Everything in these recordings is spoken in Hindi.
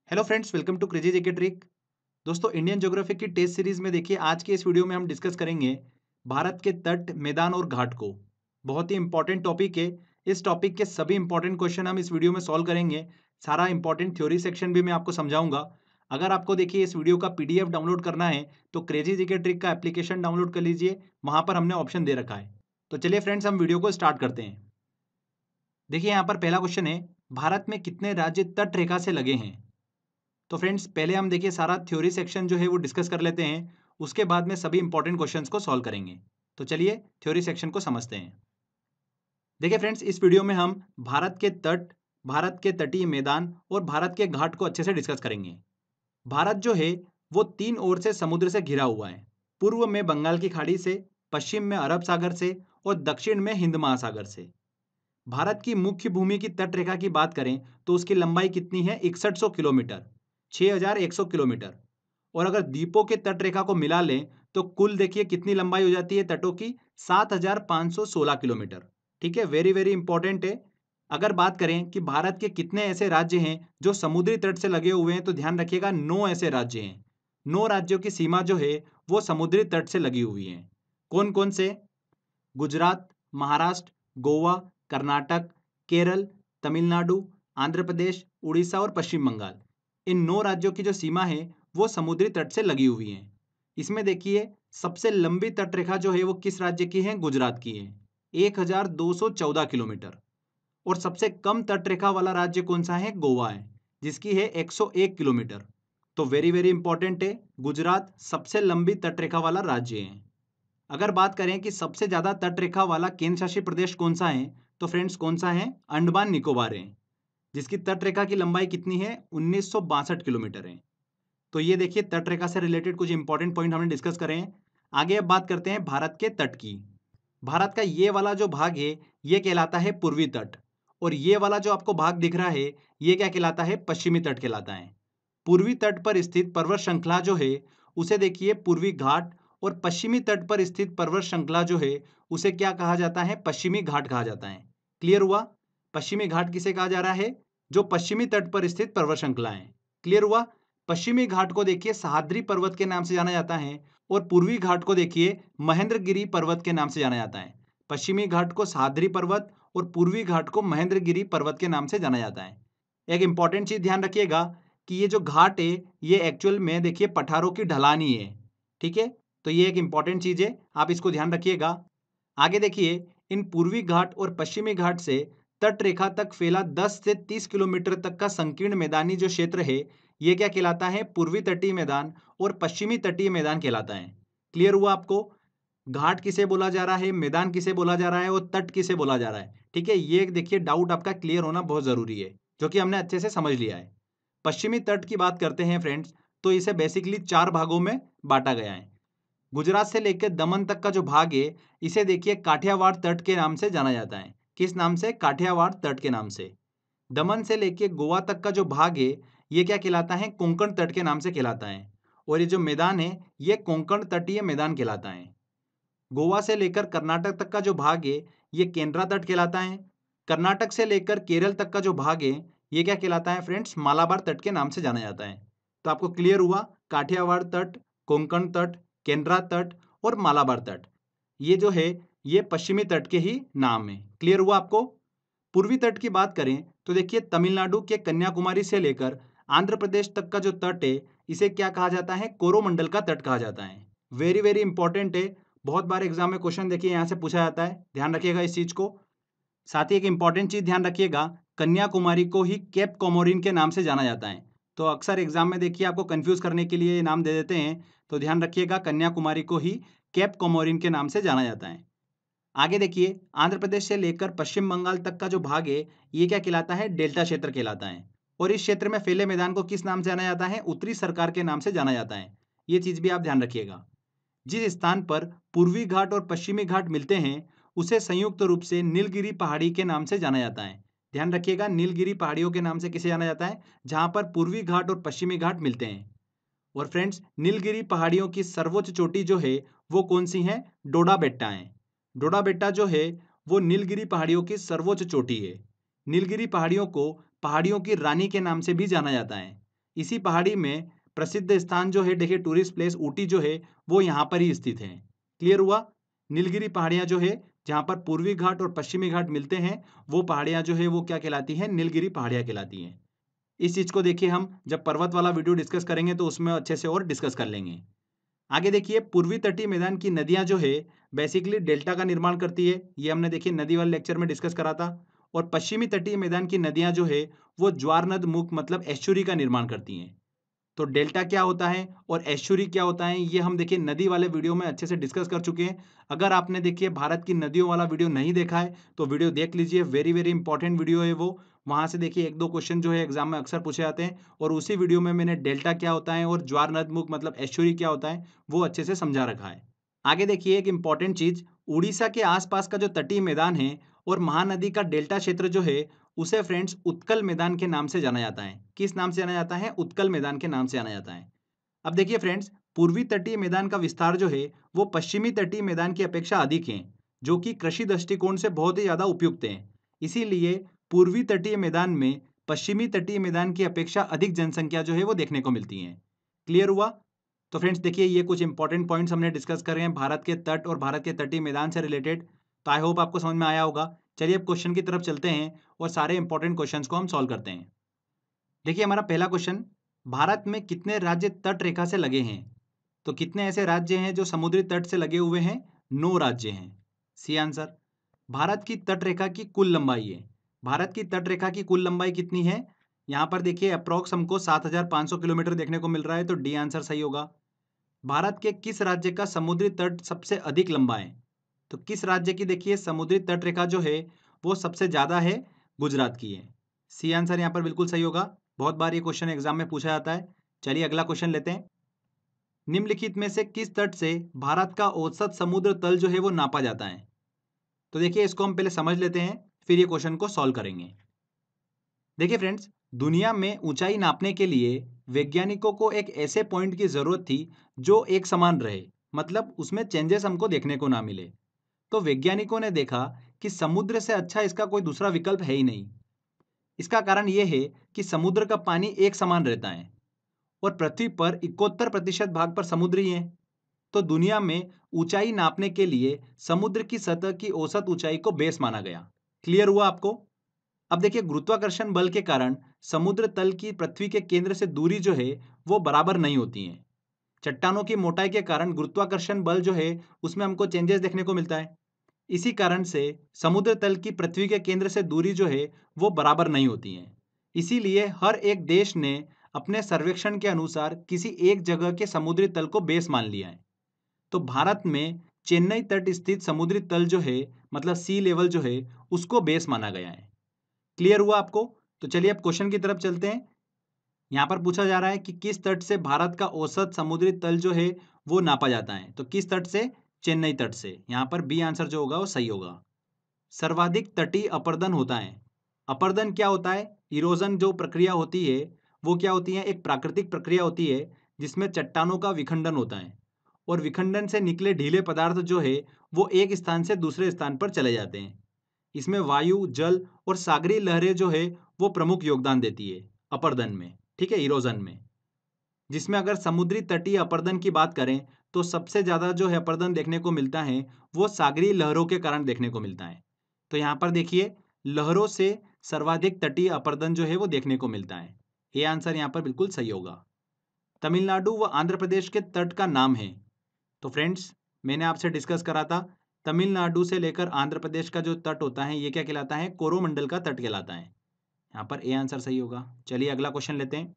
Hello friends, welcome to crazy GK trick. दोस्तों, इंडियन ज्योग्राफी की टेस्ट सीरीज में देखिए आज के इस वीडियो में हम डिस्कस करेंगे भारत के तट, मैदान और घाट को। बहुत ही इंपॉर्टेंट टॉपिक है। इस टॉपिक के सभी इंपॉर्टेंट क्वेश्चन हम इस वीडियो में सॉल्व करेंगे। सारा इंपॉर्टेंट थ्योरी सेक्शन भी मैं आपको समझाऊंगा। अगर आपको देखिए इस वीडियो का पीडीएफ डाउनलोड करना है तो क्रेजी जीके ट्रिक का एप्लीकेशन डाउनलोड कर लीजिए। वहां पर हमने ऑप्शन दे रखा है। तो चलिए फ्रेंड्स, हम वीडियो को स्टार्ट करते हैं। देखिए यहाँ पर पहला क्वेश्चन है, भारत में कितने राज्य तट रेखा से लगे हैं? तो फ्रेंड्स, पहले हम देखिए सारा थ्योरी सेक्शन जो है वो डिस्कस कर लेते हैं। उसके बाद में सभी इंपॉर्टेंट क्वेश्चंस को सॉल्व करेंगे। तो चलिए थ्योरी सेक्शन को समझते हैं। देखिए फ्रेंड्स, इस वीडियो में हम भारत के तट, भारत के तटीय मैदान और भारत के घाट को अच्छे से डिस्कस करेंगे। भारत जो है वो तीन ओर से समुद्र से घिरा हुआ है। पूर्व में बंगाल की खाड़ी से, पश्चिम में अरब सागर से और दक्षिण में हिंद महासागर से। भारत की मुख्य भूमि की तट रेखा की बात करें तो उसकी लंबाई कितनी है? 6100 किलोमीटर, 6100 किलोमीटर। और अगर द्वीपों के तट रेखा को मिला लें तो कुल देखिए कितनी लंबाई हो जाती है तटों की? 7516 किलोमीटर। ठीक है, वेरी वेरी इंपॉर्टेंट है। अगर बात करें कि भारत के कितने ऐसे राज्य हैं जो समुद्री तट से लगे हुए हैं, तो ध्यान रखिएगा 9 ऐसे राज्य हैं। 9 राज्यों की सीमा जो है वो समुद्री तट से लगी हुई है। कौन कौन से? गुजरात, महाराष्ट्र, गोवा, कर्नाटक, केरल, तमिलनाडु, आंध्र प्रदेश, उड़ीसा और पश्चिम बंगाल। इन 9 राज्यों की जो सीमा है वो समुद्री तट से लगी हुई है। इसमें देखिए सबसे लंबी तट रेखा जो है वो किस राज्य की है? गुजरात की है, 1214 किलोमीटर। और सबसे कम तट रेखा वाला राज्य कौन सा है? गोवा है, जिसकी है 101 किलोमीटर। तो वेरी वेरी इंपॉर्टेंट है, गुजरात सबसे लंबी तट रेखा वाला राज्य है। अगर बात करें कि सबसे ज्यादा तट रेखा वाला केंद्र शासित प्रदेश कौन सा है, तो फ्रेंड्स कौन सा है? अंडमान निकोबार है, जिसकी तट रेखा की लंबाई कितनी है? 1962 किलोमीटर है। तो ये देखिए तट रेखा से रिलेटेड कुछ इंपॉर्टेंट पॉइंट हमने डिस्कस करे हैं। आगे अब बात करते हैं भारत के तट की। भारत का ये वाला जो भाग है ये कहलाता है पूर्वी तट, और ये वाला जो आपको भाग दिख रहा है ये क्या कहलाता है? पश्चिमी तट कहलाता है। पूर्वी तट पर स्थित पर्वत श्रृंखला जो है उसे देखिए पूर्वी घाट, और पश्चिमी तट पर स्थित पर्वत श्रृंखला जो है उसे क्या कहा जाता है? पश्चिमी घाट कहा जाता है। क्लियर हुआ? पश्चिमी घाट किसे कहा जा रहा है? जो पश्चिमी तट पर स्थित पर्वत श्रृंखला है। क्लियर हुआ? पश्चिमी घाट को देखिए सह्याद्री पर्वत के नाम से जाना जाता है, और पूर्वी घाट को देखिए महेंद्रगिरी पर्वत के नाम से जाना जाता है। पश्चिमी घाट को सह्याद्री पर्वत और पूर्वी घाट को महेंद्रगिरी पर्वत के नाम से जाना जाता है। एक इंपॉर्टेंट चीज ध्यान रखिएगा कि ये जो घाट है ये एक्चुअल में देखिए पठारों की ढलान ही है। ठीक है, तो ये एक इंपॉर्टेंट चीज है, आप इसको ध्यान रखिएगा। आगे देखिए, इन पूर्वी घाट और पश्चिमी घाट से तट रेखा तक फैला 10 से 30 किलोमीटर तक का संकीर्ण मैदानी जो क्षेत्र है ये क्या कहलाता है? पूर्वी तटीय मैदान और पश्चिमी तटीय मैदान कहलाता है। क्लियर हुआ आपको? घाट किसे बोला जा रहा है, मैदान किसे बोला जा रहा है और तट किसे बोला जा रहा है? ठीक है, ये देखिए डाउट आपका क्लियर होना बहुत जरूरी है, जो कि हमने अच्छे से समझ लिया है। पश्चिमी तट की बात करते हैं फ्रेंड्स, तो इसे बेसिकली 4 भागों में बांटा गया है। गुजरात से लेकर दमन तक का जो भाग है इसे देखिए काठियावाड़ तट के नाम से जाना जाता है। किस नाम से? काठियावाड़ तट के नाम से। दमन से लेके गोवा तक का जो भाग है ये क्या कहलाता है? कोंकण तट के नाम से कहलाता है। और ये जो मैदान है ये कोंकण तटीय मैदान कहलाता है। गोवा से लेकर कर्नाटक तक का जो भाग है ये केंद्रा तट कहलाता है। कर्नाटक से लेकर केरल तक का जो भाग है ये क्या कहलाता है फ्रेंड्स? मालाबार तट के नाम से जाना जाता है। तो आपको क्लियर हुआ, काठियावाड़ तट, कोंकण तट, केंद्रा तट और मालाबार तट, ये जो है ये पश्चिमी तट के ही नाम है। क्लियर हुआ आपको? पूर्वी तट की बात करें तो देखिए तमिलनाडु के कन्याकुमारी से लेकर आंध्र प्रदेश तक का जो तट है इसे क्या कहा जाता है? कोरोमंडल का तट कहा जाता है। वेरी वेरी इंपॉर्टेंट है, बहुत बार एग्जाम में क्वेश्चन देखिए यहाँ से पूछा जाता है, ध्यान रखिएगा इस चीज को। साथ ही एक इंपॉर्टेंट चीज ध्यान रखिएगा, कन्याकुमारी को ही केप कोमोरिन के नाम से जाना जाता है। तो अक्सर एग्जाम में देखिए आपको कंफ्यूज करने के लिए ये नाम दे देते हैं, तो ध्यान रखिएगा कन्याकुमारी को ही केप कोमोरिन के नाम से जाना जाता है। आगे देखिए, आंध्र प्रदेश से लेकर पश्चिम बंगाल तक का जो भाग है ये क्या कहलाता है? डेल्टा क्षेत्र कहलाता है। और इस क्षेत्र में फैले मैदान को किस नाम से जाना जाता है? उत्तरी सरकार के नाम से जाना जाता है। ये चीज भी आप ध्यान रखिएगा। जिस स्थान पर पूर्वी घाट और पश्चिमी घाट मिलते हैं उसे संयुक्त रूप से नीलगिरी पहाड़ी के नाम से जाना जाता है। ध्यान रखिएगा, नीलगिरी पहाड़ियों के नाम से किसे जाना जाता है? जहां पर पूर्वी घाट और पश्चिमी घाट मिलते हैं। और फ्रेंड्स, नीलगिरी पहाड़ियों की सर्वोच्च चोटी जो है वो कौन सी है? डोडा बेट्टा है। डोडा बेट्टा जो है वो नीलगिरी पहाड़ियों की सर्वोच्च चोटी है। नीलगिरी पहाड़ियों को पहाड़ियों की रानी के नाम से भी जाना जाता है। इसी पहाड़ी में प्रसिद्ध स्थान जो है देखिए टूरिस्ट प्लेस ऊटी जो है वो यहाँ पर ही स्थित है। क्लियर हुआ? नीलगिरी पहाड़ियाँ जो है जहाँ पर पूर्वी घाट और पश्चिमी घाट मिलते हैं, वो पहाड़ियाँ जो है वो क्या कहलाती हैं? नीलगिरी पहाड़ियाँ कहलाती हैं। इस चीज़ को देखिए हम जब पर्वत वाला वीडियो डिस्कस करेंगे तो उसमें अच्छे से और डिस्कस कर लेंगे। आगे देखिए पूर्वी तटीय मैदान की नदियाँ जो है बेसिकली डेल्टा का निर्माण करती है। ये हमने देखिए नदी वाले लेक्चर में डिस्कस करा था। और पश्चिमी तटीय मैदान की नदियाँ जो है वो ज्वार नद मुख मतलब एस्चुरी का निर्माण करती हैं। तो डेल्टा क्या होता है और एस्चुरी क्या होता है ये हम देखिए नदी वाले वीडियो में अच्छे से डिस्कस कर चुके हैं। अगर आपने देखिए भारत की नदियों वाला वीडियो नहीं देखा है तो वीडियो देख लीजिए, वेरी वेरी इंपॉर्टेंट वीडियो है वो। वहाँ से देखिए एक दो क्वेश्चन जो है एग्जाम में अक्सर पूछे जाते हैं और उसी वीडियो में मैंने डेल्टा क्या होता है और ज्वार नदमुख मतलब एस्चुरी क्या होता है वो अच्छे से समझा रखा है। आगे देखिए एक इंपॉर्टेंट चीज, उड़ीसा के आसपास का जो तटीय मैदान है और महानदी का डेल्टा क्षेत्र जो है उसे फ्रेंड्स उत्कल मैदान के नाम से जाना जाता है। किस नाम से जाना जाता है? उत्कल मैदान के नाम से जाना जाता है। अब देखिए फ्रेंड्स, पूर्वी तटीय मैदान का विस्तार जो है वो पश्चिमी तटीय मैदान की अपेक्षा अधिक है, जो कि कृषि दृष्टिकोण से बहुत ही ज्यादा उपयुक्त है। इसीलिए पूर्वी तटीय मैदान में पश्चिमी तटीय मैदान की अपेक्षा अधिक जनसंख्या जो है वो देखने को मिलती है। क्लियर हुआ? तो फ्रेंड्स देखिए ये कुछ इंपॉर्टेंट पॉइंट्स हमने डिस्कस कर रहे हैं भारत के तट और भारत के तटीय मैदान से रिलेटेड। तो आई होप आपको समझ में आया होगा। चलिए अब क्वेश्चन की तरफ चलते हैं और सारे इंपॉर्टेंट क्वेश्चंस को हम सॉल्व करते हैं। देखिए हमारा पहला क्वेश्चन, भारत में कितने राज्य तट रेखा से लगे हैं? तो कितने ऐसे राज्य हैं जो समुद्री तट से लगे हुए हैं? 9 राज्य हैं। C answer. भारत की तट रेखा की कुल लंबाई है। भारत की तट रेखा की कुल लंबाई कितनी है? यहाँ पर देखिए अप्रोक्स हमको 7,500 किलोमीटर देखने को मिल रहा है, तो डी आंसर सही होगा। भारत के किस राज्य का समुद्री तट सबसे अधिक लंबा है? तो किस राज्य की देखिए समुद्री तट रेखा जो है वो सबसे ज्यादा है? गुजरात की है। सी आंसर यहाँ पर बिल्कुल सही होगा। बहुत बार ये क्वेश्चन एग्जाम में पूछा जाता है। चलिए अगला क्वेश्चन लेते हैं। निम्नलिखित में से किस तट से भारत का औसत समुद्र तल जो है वो नापा जाता है? तो देखिए इसको हम पहले समझ लेते हैं, फिर ये क्वेश्चन को सॉल्व करेंगे। देखिए फ्रेंड्स, दुनिया में ऊंचाई नापने के लिए वैज्ञानिकों को एक ऐसे पॉइंट की जरूरत थी जो एक समान रहे, मतलब उसमें चेंजेस हमको देखने को ना मिले। तो वैज्ञानिकों ने देखा कि समुद्र से अच्छा इसका कोई दूसरा विकल्प है ही नहीं। इसका कारण यह है कि समुद्र का पानी एक समान रहता है और पृथ्वी पर 71% भाग पर समुद्र ही है। तो दुनिया में ऊंचाई नापने के लिए समुद्र की सतह की औसत ऊंचाई को बेस माना गया। क्लियर हुआ आपको? अब देखिए गुरुत्वाकर्षण बल के कारण समुद्र तल की पृथ्वी के केंद्र से दूरी जो है वो बराबर नहीं होती है। चट्टानों की मोटाई के कारण गुरुत्वाकर्षण बल जो है उसमें हमको चेंजेस देखने को मिलता है। इसी कारण से समुद्र तल की पृथ्वी के केंद्र से दूरी जो है वो बराबर नहीं होती है। इसीलिए हर एक देश ने अपने सर्वेक्षण के अनुसार किसी एक जगह के समुद्री तल को बेस मान लिया है। तो भारत में चेन्नई तट स्थित समुद्री तल जो है मतलब सी लेवल जो है उसको बेस माना गया है। क्लियर हुआ आपको? तो चलिए अब क्वेश्चन की तरफ चलते हैं। यहाँ पर पूछा जा रहा है कि किस तट से भारत का औसत समुद्री तल जो है वो नापा जाता है? तो किस तट से? चेन्नई तट से। यहाँ पर बी आंसर जो होगा वो सही होगा। सर्वाधिक तटीय अपरदन होता है। अपरदन क्या होता है? इरोजन जो प्रक्रिया होती है वो क्या होती है? एक प्राकृतिक प्रक्रिया होती है जिसमें चट्टानों का विखंडन होता है और विखंडन से निकले ढीले पदार्थ जो है वो एक स्थान से दूसरे स्थान पर चले जाते हैं। इसमें वायु, जल और सागरीय लहरें जो है वो प्रमुख योगदान देती है अपरदन में, ठीक है, इरोजन में। जिसमें अगर समुद्री तटीय अपरदन की बात करें तो सबसे ज्यादा जो है अपरदन देखने को मिलता है वो सागरीय लहरों के कारण देखने को मिलता है। तो यहाँ पर देखिए लहरों से सर्वाधिक तटीय अपरदन जो है वो देखने को मिलता है। ये आंसर यहाँ पर बिल्कुल सही होगा। तमिलनाडु व आंध्र प्रदेश के तट का नाम है। तो फ्रेंड्स मैंने आपसे डिस्कस करा था तमिलनाडु से लेकर आंध्र प्रदेश का जो तट होता है ये क्या कहलाता है? कोरोमंडल का तट कहलाता है। यहाँ पर ए आंसर सही होगा। चलिए अगला क्वेश्चन लेते हैं।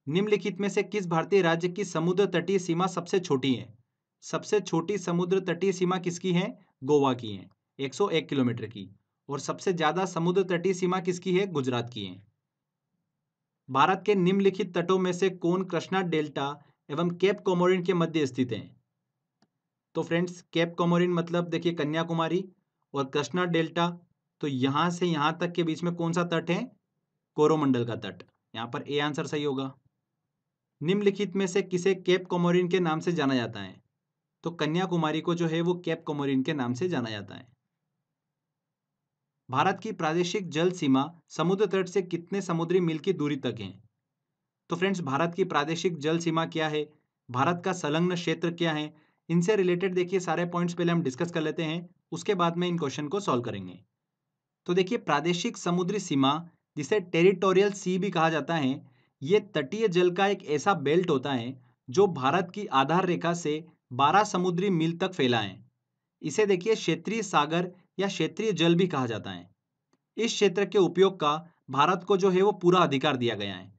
निम्नलिखित में से किस भारतीय राज्य की समुद्र तटीय सीमा सबसे छोटी है? सबसे छोटी समुद्र तटीय सीमा किसकी है? गोवा की है, 101 किलोमीटर की। और सबसे ज्यादा समुद्र तटीय सीमा किसकी है? गुजरात की है। भारत के निम्नलिखित तटों में से कौन कृष्णा डेल्टा एवं केप कोमोरिन के मध्य स्थित है? तो फ्रेंड्स केप कोमोरिन मतलब देखिए कन्याकुमारी और कृष्णा डेल्टा, तो यहां से यहां तक के बीच में कौन सा तट है? कोरोमंडल का तट। यहाँ पर ए आंसर सही होगा। निम्नलिखित में से किसे केप कोमोरिन के नाम से जाना जाता है? तो कन्याकुमारी को जो है वो केप कोमोरिन के नाम से जाना जाता है। भारत की प्रादेशिक जल सीमा समुद्र तट से कितने समुद्री मील की दूरी तक है? तो फ्रेंड्स, भारत की प्रादेशिक जल सीमा क्या है, भारत का संलग्न क्षेत्र क्या है, इनसे रिलेटेड देखिए सारे पॉइंट्स पहले हम डिस्कस कर लेते हैं, उसके बाद में इन क्वेश्चन को सॉल्व करेंगे। तो देखिए, प्रादेशिक समुद्री सीमा, जिसे टेरिटोरियल सी भी कहा जाता है, ये तटीय जल का एक ऐसा बेल्ट होता है जो भारत की आधार रेखा से 12 समुद्री मील तक फैला है। इसे देखिए क्षेत्रीय सागर या क्षेत्रीय जल भी कहा जाता है। इस क्षेत्र के उपयोग का भारत को जो है वो पूरा अधिकार दिया गया है।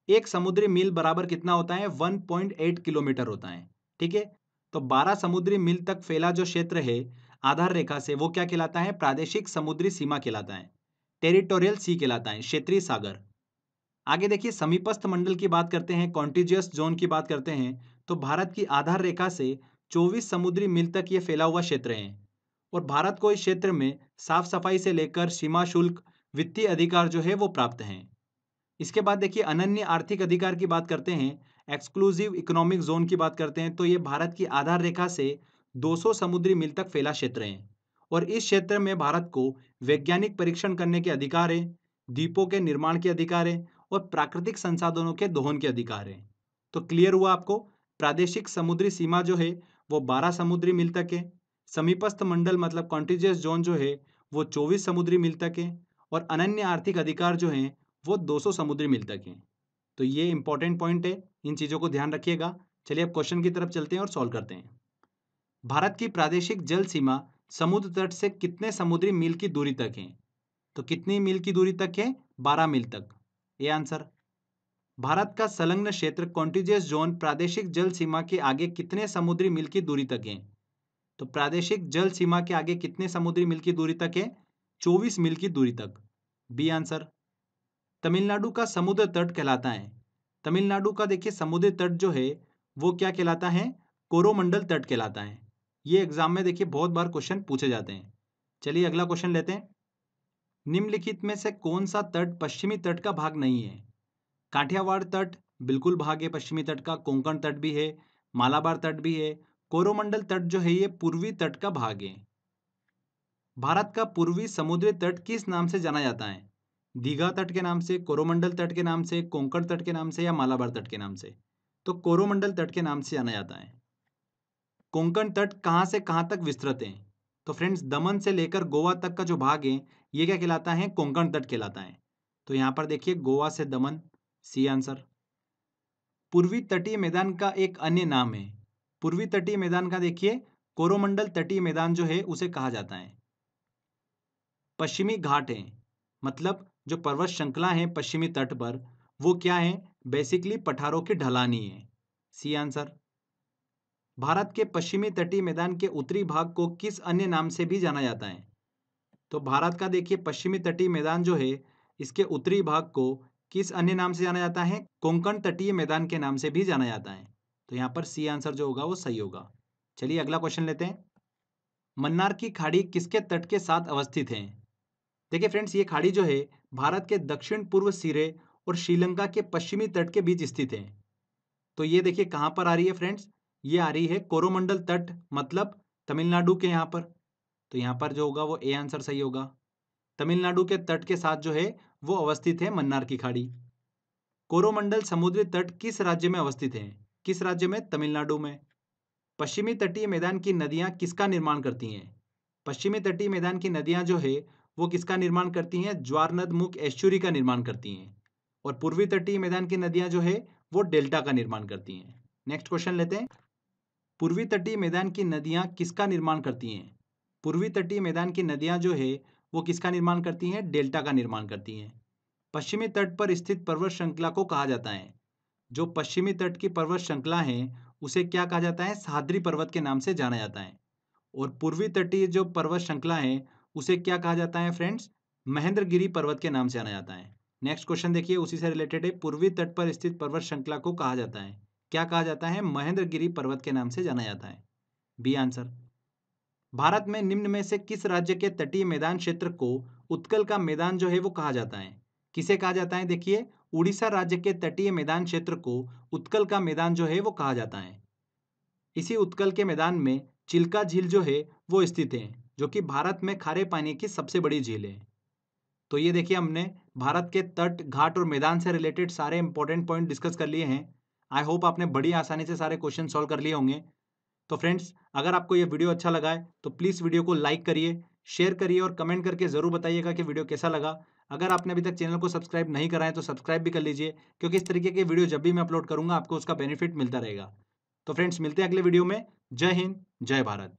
एक समुद्री मील बराबर कितना होता है? 1.8 किलोमीटर होता है। ठीक है, तो 12 समुद्री मील तक फैला जो क्षेत्र है आधार रेखा से, वो क्या कहलाता है? प्रादेशिक समुद्री सीमा कहलाता है, टेरिटोरियल सी कहलाता है, क्षेत्रीय सागर। आगे देखिए, समीपस्थ मंडल की बात करते हैं, कॉन्टिजियस जोन की बात करते हैं, तो भारत की आधार रेखा से 24 समुद्री मील तक ये फैला हुआ क्षेत्र है और भारत को इस क्षेत्र में साफ सफाई से लेकर सीमा शुल्क, वित्तीय अधिकार जो है वो प्राप्त हैं। इसके बाद देखिए, अनन्य आर्थिक अधिकार की बात करते हैं, एक्सक्लूसिव इकोनॉमिक जोन की बात करते हैं, तो ये भारत की आधार रेखा से 200 समुद्री मील तक फैला क्षेत्र है और इस क्षेत्र में भारत को वैज्ञानिक परीक्षण करने के अधिकार है, द्वीपों के निर्माण के अधिकार है और प्राकृतिक संसाधनों के दोहन के अधिकार है। तो क्लियर हुआ आपको, प्रादेशिक समुद्री सीमा जो है वो 12 समुद्री मील तक है, समीपस्थ मंडल मतलब कॉन्टिजियस जोन जो है वो 24 समुद्री मील तक है और अनन्य आर्थिक अधिकार जो है वो 200 समुद्री मील तक है। तो ये इंपॉर्टेंट पॉइंट है, इन चीज़ों को ध्यान रखिएगा। चलिए अब क्वेश्चन की तरफ चलते हैं और सॉल्व करते हैं। भारत की प्रादेशिक जल सीमा समुद्र तट से कितने समुद्री मील की दूरी तक है? तो कितनी मील की दूरी तक है? 12 मील तक, ये आंसर। भारत का संलग्न क्षेत्र कॉन्टिजियस जोन प्रादेशिक जल सीमा के आगे कितने समुद्री मील की दूरी तक है? तो प्रादेशिक जल सीमा के आगे कितने समुद्री मील की दूरी तक है? 24 मील की दूरी तक, बी आंसर। तमिलनाडु का समुद्र तट कहलाता है, तमिलनाडु का देखिए समुद्र तट जो है वो क्या कहलाता है? कोरोमंडल तट कहलाता है। ये एग्जाम में देखिए बहुत बार क्वेश्चन पूछे जाते हैं। चलिए अगला क्वेश्चन लेते हैं। निम्नलिखित में से कौन सा तट पश्चिमी तट का भाग नहीं है? काठियावाड़ तट बिल्कुल भाग है पश्चिमी तट का, कोंकण तट भी है, मालाबार तट भी है, कोरोमंडल तट जो है ये पूर्वी तट का भाग है। भारत का पूर्वी समुद्री तट किस नाम से जाना जाता है? दीघा तट के नाम से, कोरोमंडल तट के नाम से, कोंकण तट के नाम से या मालाबार तट के नाम से? तो कोरोमंडल तट के नाम से जाना जाता है। कोंकण तट कहाँ से कहाँ तक विस्तृत है? तो फ्रेंड्स, दमन से लेकर गोवा तक का जो भाग है ये क्या कहलाता है? कोंकण तट कहलाता है। तो यहाँ पर देखिए गोवा से दमन, सी आंसर। पूर्वी तटीय मैदान का एक अन्य नाम है, पूर्वी तटीय मैदान का देखिए कोरोमंडल तटीय मैदान जो है उसे कहा जाता है। पश्चिमी घाट है, मतलब जो पर्वत श्रृंखला है पश्चिमी तट पर, वो क्या है? बेसिकली पठारों की ढलानी है, सी आंसर। भारत के पश्चिमी तटीय मैदान के उत्तरी भाग को किस अन्य नाम से भी जाना जाता है? तो भारत का देखिए पश्चिमी तटीय मैदान जो है इसके उत्तरी भाग को किस अन्य नाम से जाना जाता है? कोंकण तटीय मैदान के नाम से भी जाना जाता है। तो यहाँ पर सी आंसर जो होगा वो सही होगा। चलिए अगला क्वेश्चन लेते हैं। मन्नार की खाड़ी किसके तट के साथ अवस्थित है? देखिए फ्रेंड्स, ये खाड़ी जो है भारत के दक्षिण पूर्व सिरे और श्रीलंका के पश्चिमी तट के बीच स्थित है। तो ये देखिए कहाँ पर आ रही है फ्रेंड्स? ये आ रही है कोरोमंडल तट, मतलब तमिलनाडु के यहाँ पर। तो यहाँ पर जो होगा वो ए आंसर सही होगा। तमिलनाडु के तट के साथ जो है वो अवस्थित है मन्नार की खाड़ी। कोरोमंडल समुद्री तट किस राज्य में अवस्थित है? किस राज्य में? तमिलनाडु में। पश्चिमी तटीय मैदान की नदियां किसका निर्माण करती हैं? पश्चिमी तटीय मैदान की नदियां जो है वो किसका निर्माण करती हैं? ज्वार नद मुख एस्चुरी का निर्माण करती हैं। और पूर्वी तटीय मैदान की नदियां जो है वो डेल्टा का निर्माण करती हैं। नेक्स्ट क्वेश्चन लेते हैं। पूर्वी तटीय मैदान की नदियां किसका निर्माण करती हैं? पूर्वी तटीय मैदान की नदियां जो है वो किसका निर्माण करती हैं? डेल्टा का निर्माण करती हैं। पश्चिमी तट पर स्थित पर्वत श्रृंखला को कहा जाता है, जो पश्चिमी तट की पर्वत श्रृंखला है उसे क्या कहा जाता है? सह्याद्री पर्वत के नाम से जाना जाता है। और पूर्वी तटीय जो पर्वत श्रृंखला है उसे क्या कहा जाता है फ्रेंड्स? महेंद्रगिरी पर्वत के नाम से जाना जाता है। नेक्स्ट क्वेश्चन देखिए, उसी से रिलेटेड है। पूर्वी तट पर स्थित पर्वत श्रृंखला को कहा जाता है, क्या कहा जाता है? महेंद्रगिरी पर्वत के नाम से जाना जाता है, बी आंसर। भारत में निम्न में से किस राज्य के तटीय मैदान क्षेत्र को उत्कल का मैदान जो है वो कहा जाता है? किसे कहा जाता है? देखिए, उड़ीसा राज्य के तटीय मैदान क्षेत्र को उत्कल का मैदान जो है वो कहा जाता है। इसी उत्कल के मैदान में चिल्का झील जो है वो स्थित है, जो कि भारत में खारे पानी की सबसे बड़ी झील है। तो ये देखिए हमने भारत के तट, घाट और मैदान से रिलेटेड सारे इंपॉर्टेंट पॉइंट डिस्कस कर लिए हैं। आई होप आपने बड़ी आसानी से सारे क्वेश्चन सॉल्व कर लिए होंगे। तो फ्रेंड्स, अगर आपको ये वीडियो अच्छा लगा है तो प्लीज़ वीडियो को लाइक करिए, शेयर करिए और कमेंट करके ज़रूर बताइएगा कि वीडियो कैसा लगा। अगर आपने अभी तक चैनल को सब्सक्राइब नहीं करा है तो सब्सक्राइब भी कर लीजिए, क्योंकि इस तरीके के वीडियो जब भी मैं अपलोड करूँगा आपको उसका बेनिफिट मिलता रहेगा। तो फ्रेंड्स, मिलते हैं अगले वीडियो में। जय हिंद, जय भारत।